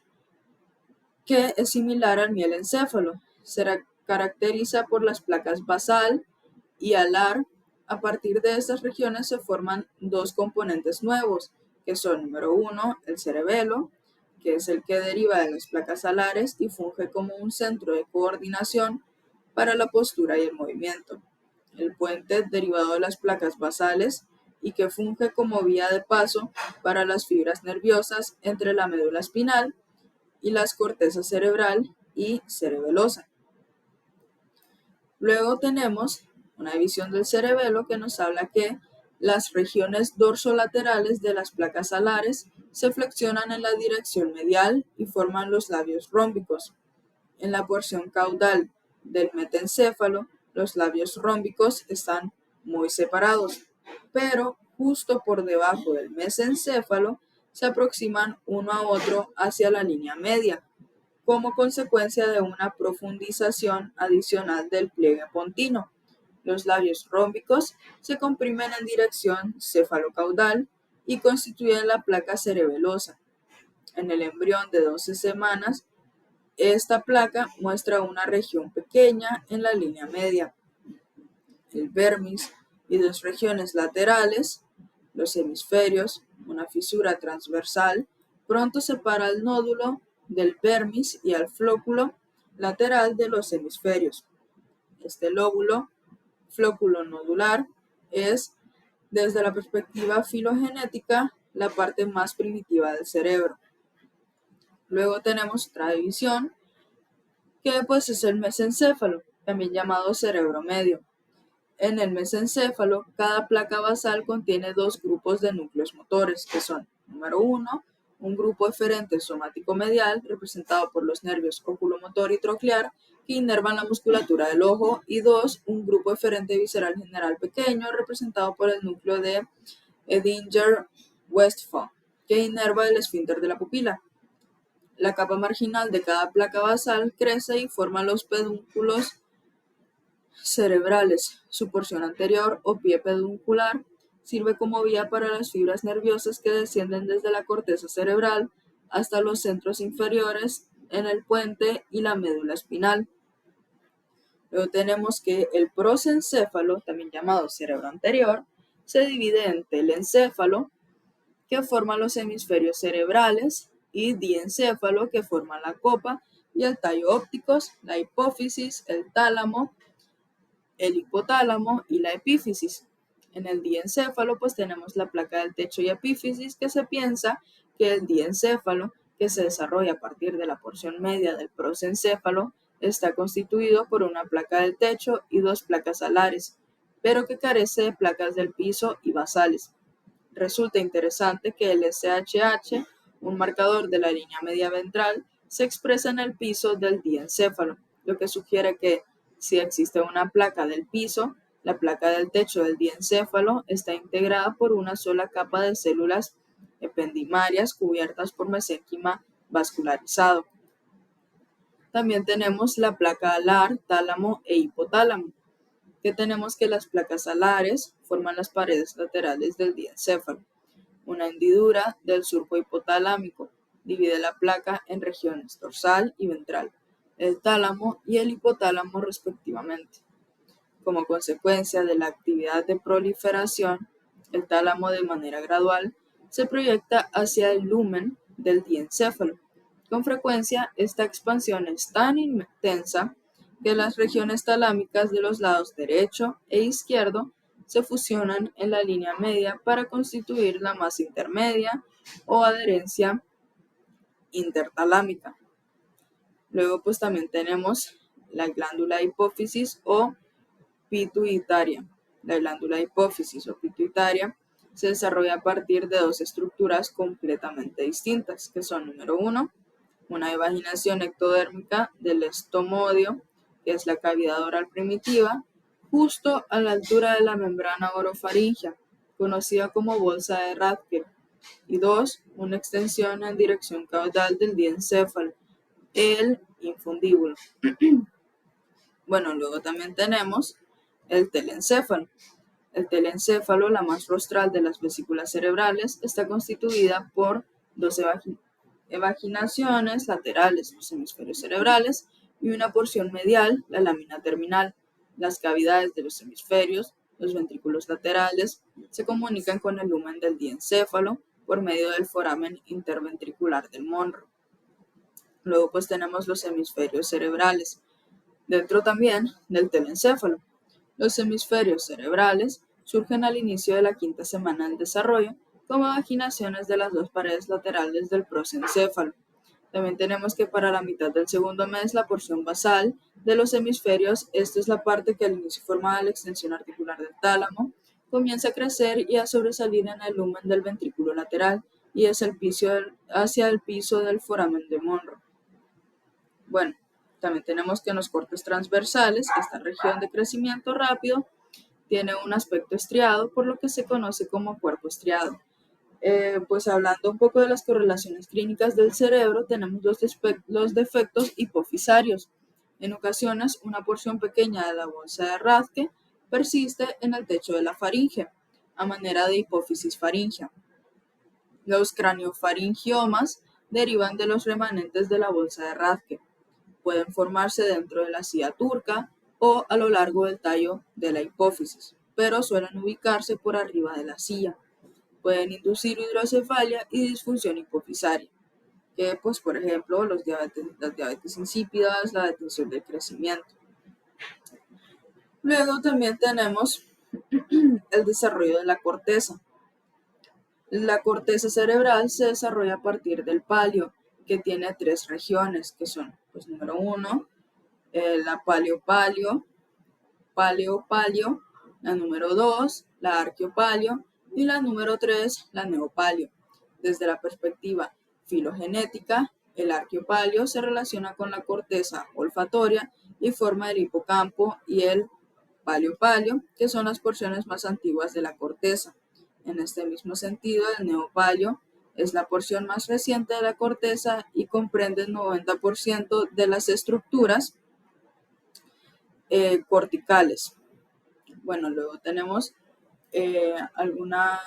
que es similar al mielencéfalo. Se caracteriza por las placas basal y alar. A partir de estas regiones se forman 2 componentes nuevos, que son, número 1, el cerebelo, que es el que deriva de las placas alares y funge como un centro de coordinación para la postura y el movimiento. El puente derivado de las placas basales y que funge como vía de paso para las fibras nerviosas entre la médula espinal y las cortezas cerebral y cerebelosa. Luego tenemos una división del cerebelo que nos habla que las regiones dorsolaterales de las placas alares se flexionan en la dirección medial y forman los labios rómbicos. En la porción caudal del metencéfalo, los labios rómbicos están muy separados, pero justo por debajo del mesencéfalo se aproximan uno a otro hacia la línea media, como consecuencia de una profundización adicional del pliegue pontino. Los labios rómbicos se comprimen en dirección cefalocaudal y constituyen la placa cerebelosa. En el embrión de 12 semanas, esta placa muestra una región pequeña en la línea media, el vermis, y 2 regiones laterales, los hemisferios, una fisura transversal, pronto separa el nódulo del vermis y al flóculo lateral de los hemisferios. Este lóbulo, flóculo nodular, es, desde la perspectiva filogenética, la parte más primitiva del cerebro. Luego tenemos otra división, que es el mesencéfalo, también llamado cerebro medio. En el mesencéfalo, cada placa basal contiene 2 grupos de núcleos motores, que son, número 1, un grupo eferente somático medial, representado por los nervios oculomotor y troclear, que inervan la musculatura del ojo, y 2, un grupo eferente visceral general pequeño, representado por el núcleo de Edinger-Westphal, que inerva el esfínter de la pupila. La capa marginal de cada placa basal crece y forma los pedúnculos cerebrales. Su porción anterior o pie peduncular sirve como vía para las fibras nerviosas que descienden desde la corteza cerebral hasta los centros inferiores en el puente y la médula espinal. Luego tenemos que el prosencéfalo, también llamado cerebro anterior, se divide en telencéfalo, que forma los hemisferios cerebrales, y diencéfalo, que forma la copa y el tallo ópticos, la hipófisis, el tálamo, el hipotálamo y la epífisis. En el diencéfalo pues tenemos la placa del techo y epífisis, que se piensa que el diencéfalo, que se desarrolla a partir de la porción media del prosencéfalo, está constituido por una placa del techo y dos placas alares, pero que carece de placas del piso y basales. Resulta interesante que el SHH, un marcador de la línea media ventral, se expresa en el piso del diencéfalo, lo que sugiere que si existe una placa del piso, la placa del techo del diencéfalo está integrada por una sola capa de células ependimarias cubiertas por mesénquima vascularizado. También tenemos la placa alar, tálamo e hipotálamo, que tenemos que las placas alares forman las paredes laterales del diencéfalo. Una hendidura del surco hipotalámico divide la placa en regiones dorsal y ventral, el tálamo y el hipotálamo respectivamente. Como consecuencia de la actividad de proliferación, el tálamo de manera gradual se proyecta hacia el lumen del diencéfalo. Con frecuencia, esta expansión es tan intensa que las regiones talámicas de los lados derecho e izquierdo se fusionan en la línea media para constituir la masa intermedia o adherencia intertalámica. Luego pues también tenemos la glándula hipófisis o pituitaria. La glándula hipófisis o pituitaria se desarrolla a partir de dos estructuras completamente distintas, que son, número uno, una evaginación ectodérmica del estomodio, que es la cavidad oral primitiva, justo a la altura de la membrana orofaringea, conocida como bolsa de Rathke, y dos, una extensión en dirección caudal del diencéfalo, el infundíbulo. Bueno, luego también tenemos el telencéfalo. El telencéfalo, la más rostral de las vesículas cerebrales, está constituida por dos evaginaciones laterales, los hemisferios cerebrales, y una porción medial, la lámina terminal. Las cavidades de los hemisferios, los ventrículos laterales, se comunican con el lumen del diencéfalo por medio del foramen interventricular del Monro. Luego pues tenemos los hemisferios cerebrales, dentro también del telencéfalo. Los hemisferios cerebrales surgen al inicio de la quinta semana del desarrollo como evaginaciones de las dos paredes laterales del prosencéfalo. También tenemos que para la mitad del segundo mes la porción basal de los hemisferios, esta es la parte que al inicio formaba la extensión articular del tálamo, comienza a crecer y a sobresalir en el lumen del ventrículo lateral y hacia el piso del foramen de Monro. Bueno, también tenemos que en los cortes transversales, esta región de crecimiento rápido tiene un aspecto estriado, por lo que se conoce como cuerpo estriado. Pues hablando un poco de las correlaciones clínicas del cerebro, tenemos los defectos hipofisarios. En ocasiones, una porción pequeña de la bolsa de Rathke persiste en el techo de la faringe, a manera de hipófisis faríngea. Los craniofaringiomas derivan de los remanentes de la bolsa de Rathke. Pueden formarse dentro de la silla turca o a lo largo del tallo de la hipófisis, pero suelen ubicarse por arriba de la silla. Pueden inducir hidrocefalia y disfunción hipofisaria, que pues por ejemplo las diabetes insípidas, la detención del crecimiento. Luego también tenemos el desarrollo de la corteza. La corteza cerebral se desarrolla a partir del palio, que tiene tres regiones, que son, pues número uno, la palio-palio, paleo-palio, la número 2, la arqueopalio, y la número 3, la neopalio. Desde la perspectiva filogenética, el arqueopalio se relaciona con la corteza olfatoria y forma el hipocampo, y el paleo-palio, que son las porciones más antiguas de la corteza. En este mismo sentido, el neopalio es la porción más reciente de la corteza y comprende el 90% de las estructuras corticales. Bueno, luego tenemos algunas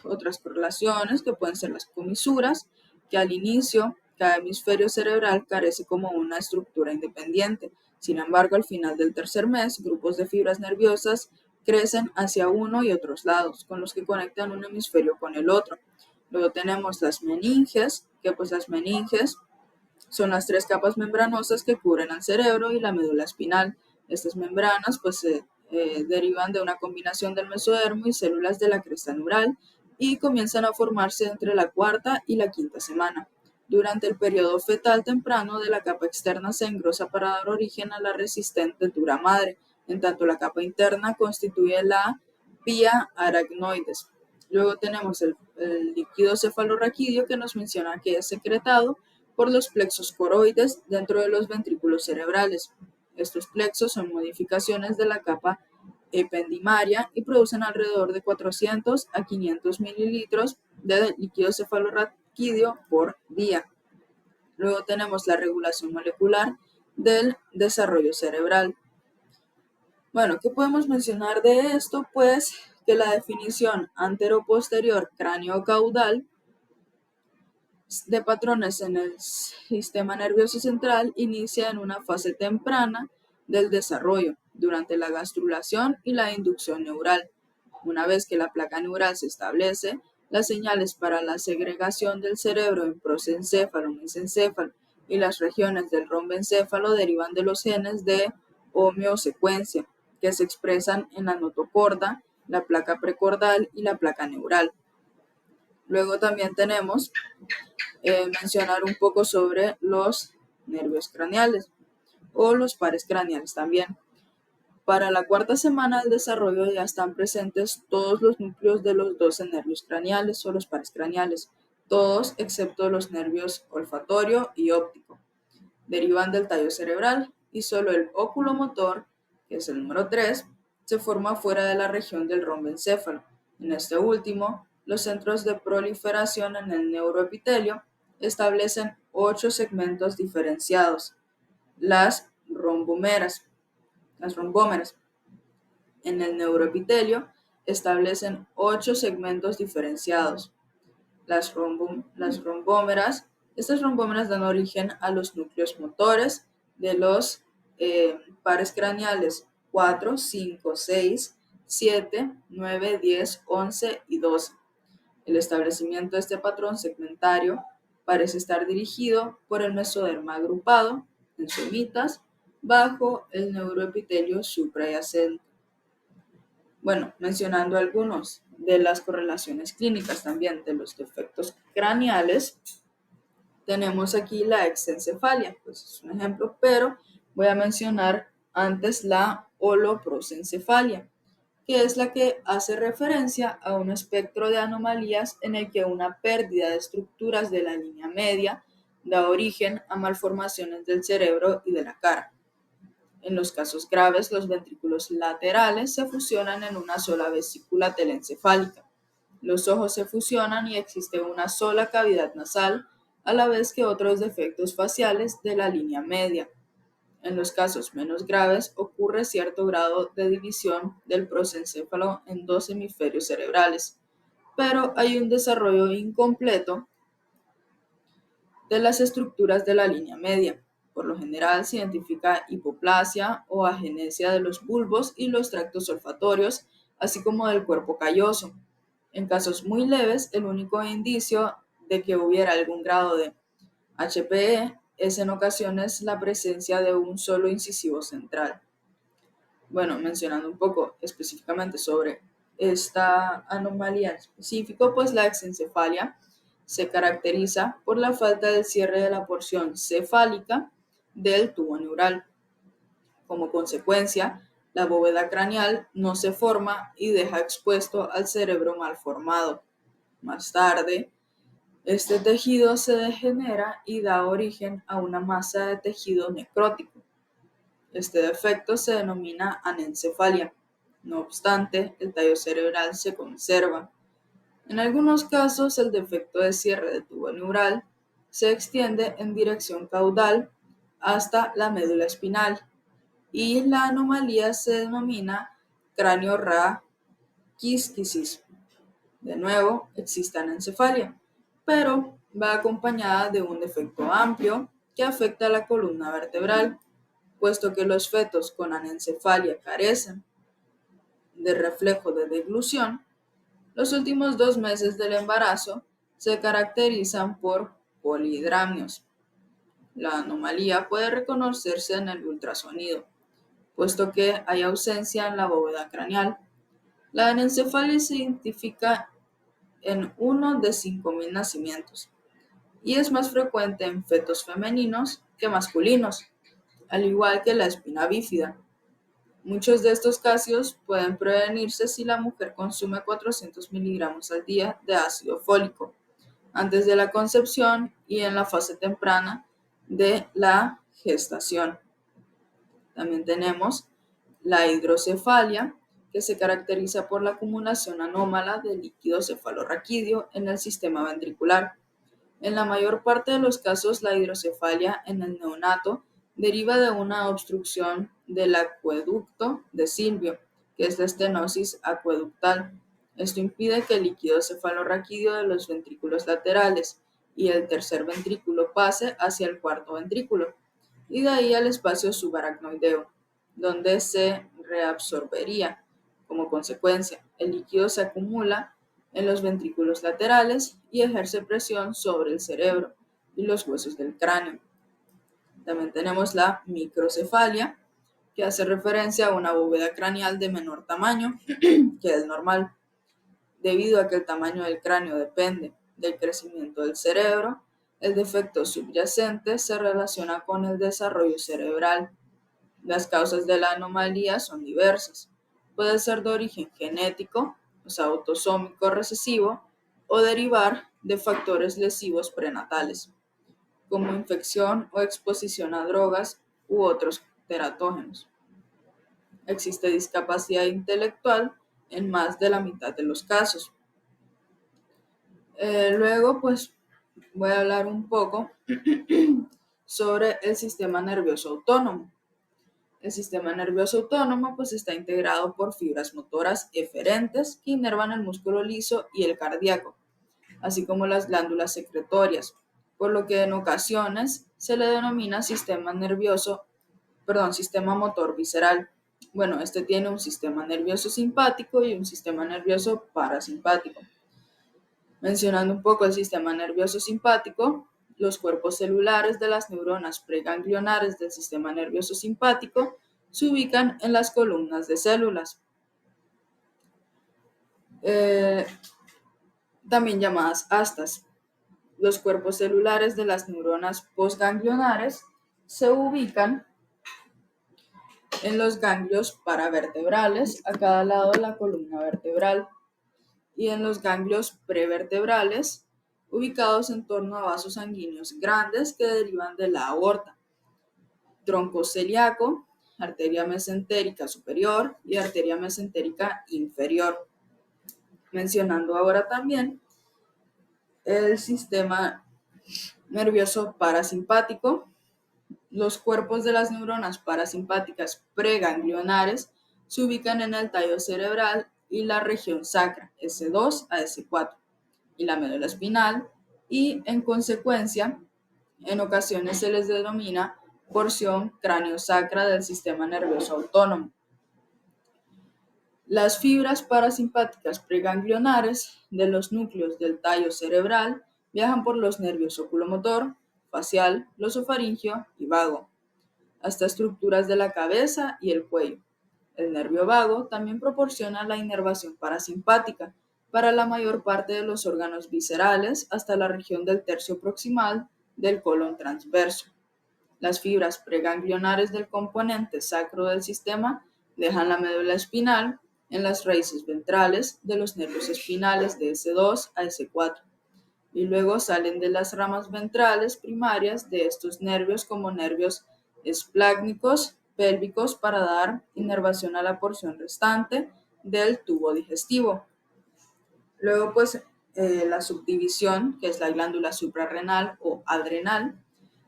otras correlaciones que pueden ser las comisuras, que al inicio cada hemisferio cerebral carece como una estructura independiente. Sin embargo, al final del tercer mes, grupos de fibras nerviosas crecen hacia uno y otros lados, con los que conectan un hemisferio con el otro. Luego tenemos las meninges, que pues las meninges son las tres capas membranosas que cubren al cerebro y la médula espinal. Estas membranas pues se derivan de una combinación del mesodermo y células de la cresta neural y comienzan a formarse entre la cuarta y la quinta semana. Durante el periodo fetal temprano de la capa externa se engrosa para dar origen a la resistente dura madre, en tanto la capa interna constituye la vía aracnoides. Luego tenemos el líquido cefalorraquídeo que nos menciona que es secretado por los plexos coroides dentro de los ventrículos cerebrales. Estos plexos son modificaciones de la capa ependimaria y producen alrededor de 400 a 500 mililitros de líquido cefalorraquídeo por día. Luego tenemos la regulación molecular del desarrollo cerebral. Bueno, ¿qué podemos mencionar de esto? Pues que la definición antero-posterior cráneo-caudal de patrones en el sistema nervioso central inicia en una fase temprana del desarrollo, durante la gastrulación y la inducción neural. Una vez que la placa neural se establece, las señales para la segregación del cerebro en prosencéfalo, mesencéfalo y las regiones del rombencéfalo derivan de los genes de homeosecuencia, que se expresan en la notocorda, la placa precordal y la placa neural. Luego también tenemos mencionar un poco sobre los nervios craneales o los pares craneales también. Para la cuarta semana del desarrollo ya están presentes todos los núcleos de los 12 nervios craneales o los pares craneales, todos excepto los nervios olfatorio y óptico. Derivan del tallo cerebral y solo el oculomotor, que es el número 3, se forma fuera de la región del rombencéfalo. En este último, los centros de proliferación en el neuroepitelio establecen 8 segmentos diferenciados, las rombómeras. En el neuroepitelio establecen 8 segmentos diferenciados, las rombómeras. Estas rombómeras dan origen a los núcleos motores de los pares craneales 4, 5, 6, 7, 9, 10, 11 y 12. El establecimiento de este patrón segmentario parece estar dirigido por el mesoderma agrupado en somitas bajo el neuroepitelio suprayacente. Bueno, mencionando algunos de las correlaciones clínicas también de los defectos craneales, tenemos aquí la exencefalia, pues es un ejemplo, pero voy a mencionar antes la holoprosencefalia, que es la que hace referencia a un espectro de anomalías en el que una pérdida de estructuras de la línea media da origen a malformaciones del cerebro y de la cara. En los casos graves, los ventrículos laterales se fusionan en una sola vesícula telencefálica. Los ojos se fusionan y existe una sola cavidad nasal, a la vez que otros defectos faciales de la línea media. En los casos menos graves ocurre cierto grado de división del prosencéfalo en dos hemisferios cerebrales, pero hay un desarrollo incompleto de las estructuras de la línea media. Por lo general se identifica hipoplasia o agenesia de los bulbos y los tractos olfatorios, así como del cuerpo calloso. En casos muy leves, el único indicio de que hubiera algún grado de HPE es en ocasiones la presencia de un solo incisivo central. Bueno, mencionando un poco específicamente sobre esta anomalía en específico, pues la exencefalia se caracteriza por la falta del cierre de la porción cefálica del tubo neural. Como consecuencia, la bóveda craneal no se forma y deja expuesto al cerebro mal formado. Más tarde, este tejido se degenera y da origen a una masa de tejido necrótico. Este defecto se denomina anencefalia. No obstante, el tallo cerebral se conserva. En algunos casos, el defecto de cierre de tubo neural se extiende en dirección caudal hasta la médula espinal y la anomalía se denomina cráneo-raquísquisis. De nuevo, existe anencefalia, pero va acompañada de un defecto amplio que afecta a la columna vertebral, puesto que los fetos con anencefalia carecen de reflejo de deglución. Los últimos 2 meses del embarazo se caracterizan por polidramios. La anomalía puede reconocerse en el ultrasonido, puesto que hay ausencia en la bóveda craneal. La anencefalia se identifica en 1 de 5.000 nacimientos y es más frecuente en fetos femeninos que masculinos, al igual que la espina bífida. Muchos de estos casos pueden prevenirse si la mujer consume 400 miligramos al día de ácido fólico antes de la concepción y en la fase temprana de la gestación. También tenemos la hidrocefalia, que se caracteriza por la acumulación anómala de líquido cefalorraquídeo en el sistema ventricular. En la mayor parte de los casos, la hidrocefalia en el neonato deriva de una obstrucción del acueducto de Silvio, que es la estenosis acueductal. Esto impide que el líquido cefalorraquídeo de los ventrículos laterales y el tercer ventrículo pase hacia el cuarto ventrículo y de ahí al espacio subaracnoideo, donde se reabsorbería. Como consecuencia, el líquido se acumula en los ventrículos laterales y ejerce presión sobre el cerebro y los huesos del cráneo. También tenemos la microcefalia, que hace referencia a una bóveda craneal de menor tamaño que el normal, debido a que el tamaño del cráneo depende del crecimiento del cerebro. El defecto subyacente se relaciona con el desarrollo cerebral. Las causas de la anomalía son diversas. Puede ser de origen genético, o sea, autosómico recesivo, o derivar de factores lesivos prenatales, como infección o exposición a drogas u otros teratógenos. Existe discapacidad intelectual en más de la mitad de los casos. Luego, pues, voy a hablar un poco sobre el sistema nervioso autónomo. El sistema nervioso autónomo pues está integrado por fibras motoras eferentes que inervan el músculo liso y el cardíaco, así como las glándulas secretorias, por lo que en ocasiones se le denomina sistema motor visceral. Bueno, este tiene un sistema nervioso simpático y un sistema nervioso parasimpático. Mencionando un poco el sistema nervioso simpático, los cuerpos celulares de las neuronas preganglionares del sistema nervioso simpático se ubican en las columnas de células, también llamadas astas. Los cuerpos celulares de las neuronas postganglionares se ubican en los ganglios paravertebrales a cada lado de la columna vertebral y en los ganglios prevertebrales ubicados en torno a vasos sanguíneos grandes que derivan de la aorta, tronco celíaco, arteria mesentérica superior y arteria mesentérica inferior. Mencionando ahora también el sistema nervioso parasimpático. Los cuerpos de las neuronas parasimpáticas preganglionares se ubican en el tallo cerebral y la región sacra, S2 a S4, y la médula espinal, y en consecuencia, en ocasiones se les denomina porción cráneo-sacra del sistema nervioso autónomo. Las fibras parasimpáticas preganglionares de los núcleos del tallo cerebral viajan por los nervios oculomotor, facial, glosofaringeo y vago, hasta estructuras de la cabeza y el cuello. El nervio vago también proporciona la inervación parasimpática para la mayor parte de los órganos viscerales hasta la región del tercio proximal del colon transverso. Las fibras preganglionares del componente sacro del sistema dejan la médula espinal en las raíces ventrales de los nervios espinales de S2 a S4 y luego salen de las ramas ventrales primarias de estos nervios como nervios esplácnicos pélvicos para dar inervación a la porción restante del tubo digestivo. Luego, pues, la subdivisión, que es la glándula suprarrenal o adrenal.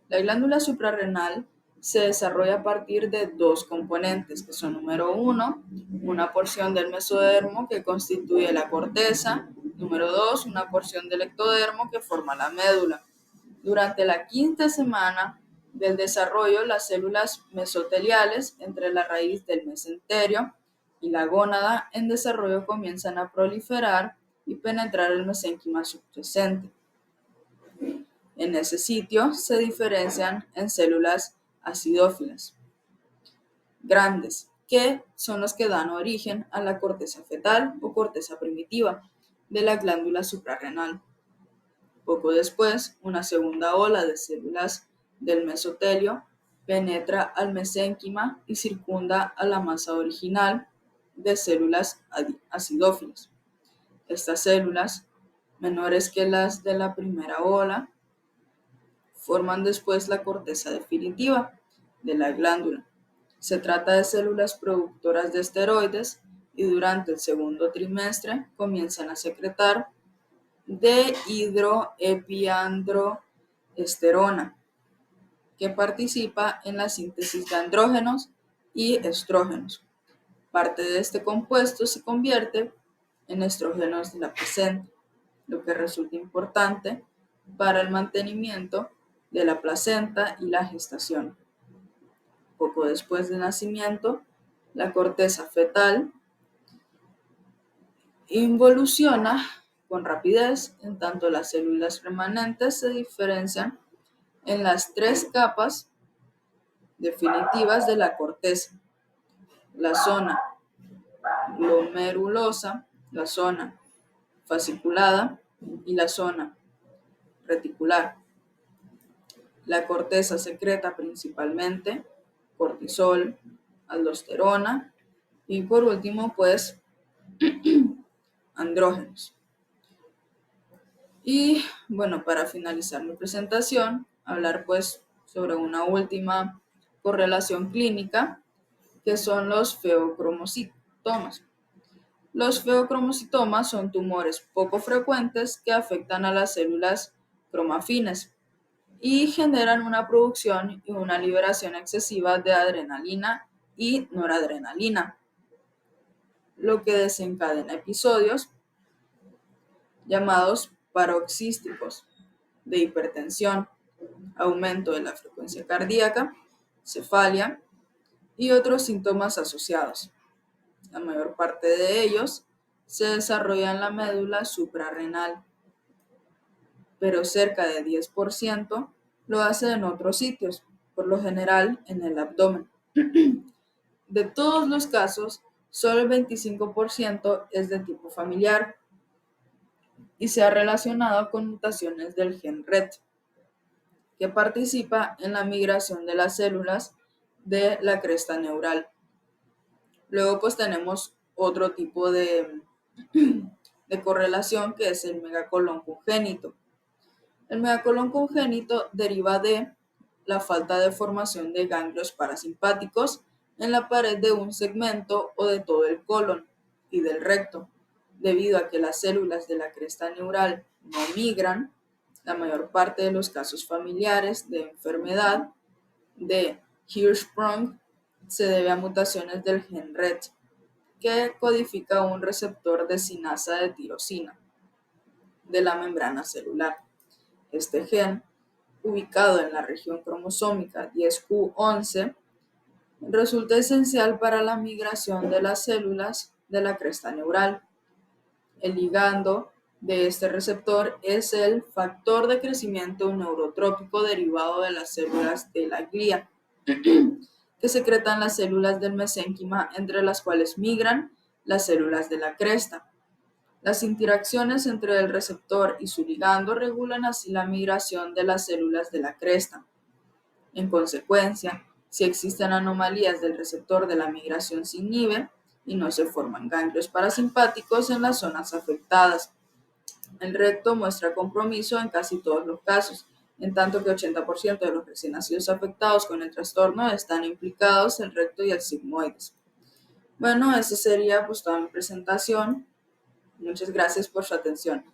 La glándula suprarrenal se desarrolla a partir de dos componentes, que son: número uno, una porción del mesodermo que constituye la corteza; número dos, una porción del ectodermo que forma la médula. Durante la quinta semana del desarrollo, las células mesoteliales entre la raíz del mesenterio y la gónada en desarrollo comienzan a proliferar y penetrar el mesénquima subyacente. En ese sitio se diferencian en células acidófilas grandes, que son los que dan origen a la corteza fetal o corteza primitiva de la glándula suprarrenal. Poco después, una segunda ola de células del mesotelio penetra al mesénquima y circunda a la masa original de células acidófilas. Estas células, menores que las de la primera ola, forman después la corteza definitiva de la glándula. Se trata de células productoras de esteroides y durante el segundo trimestre comienzan a secretar dehidroepiandrosterona, que participa en la síntesis de andrógenos y estrógenos. Parte de este compuesto se convierte en estrógenos de la placenta, lo que resulta importante para el mantenimiento de la placenta y la gestación. Poco después del nacimiento, la corteza fetal involuciona con rapidez, en tanto las células remanentes se diferencian en las tres capas definitivas de la corteza: la zona glomerulosa, la zona fasciculada y la zona reticular. La corteza secreta principalmente cortisol, aldosterona y por último andrógenos. Y bueno, para finalizar mi presentación, hablar sobre una última correlación clínica, que son los feocromocitomas. Los feocromocitomas son tumores poco frecuentes que afectan a las células cromafines y generan una producción y una liberación excesiva de adrenalina y noradrenalina, lo que desencadena episodios llamados paroxísticos de hipertensión, aumento de la frecuencia cardíaca, cefalia y otros síntomas asociados. La mayor parte de ellos se desarrolla en la médula suprarrenal, pero cerca de 10% lo hace en otros sitios, por lo general en el abdomen. De todos los casos, solo el 25% es de tipo familiar y se ha relacionado con mutaciones del gen RET, que participa en la migración de las células de la cresta neural. Luego tenemos otro tipo de correlación, que es el megacolón congénito. El megacolón congénito deriva de la falta de formación de ganglios parasimpáticos en la pared de un segmento o de todo el colon y del recto, debido a que las células de la cresta neural no migran. La mayor parte de los casos familiares de enfermedad de Hirschsprung se debe a mutaciones del gen RET, que codifica un receptor de cinasa de tirosina de la membrana celular. Este gen, ubicado en la región cromosómica 10q11, resulta esencial para la migración de las células de la cresta neural. El ligando de este receptor es el factor de crecimiento neurotrópico derivado de las células de la glía, que secretan las células del mesénquima, entre las cuales migran las células de la cresta. Las interacciones entre el receptor y su ligando regulan así la migración de las células de la cresta. En consecuencia, si existen anomalías del receptor de la migración se inhibe y no se forman ganglios parasimpáticos en las zonas afectadas. El recto muestra compromiso en casi todos los casos, en tanto que 80% de los recién nacidos afectados con el trastorno están implicados el recto y el sigmoides. Bueno, esa sería toda mi presentación. Muchas gracias por su atención.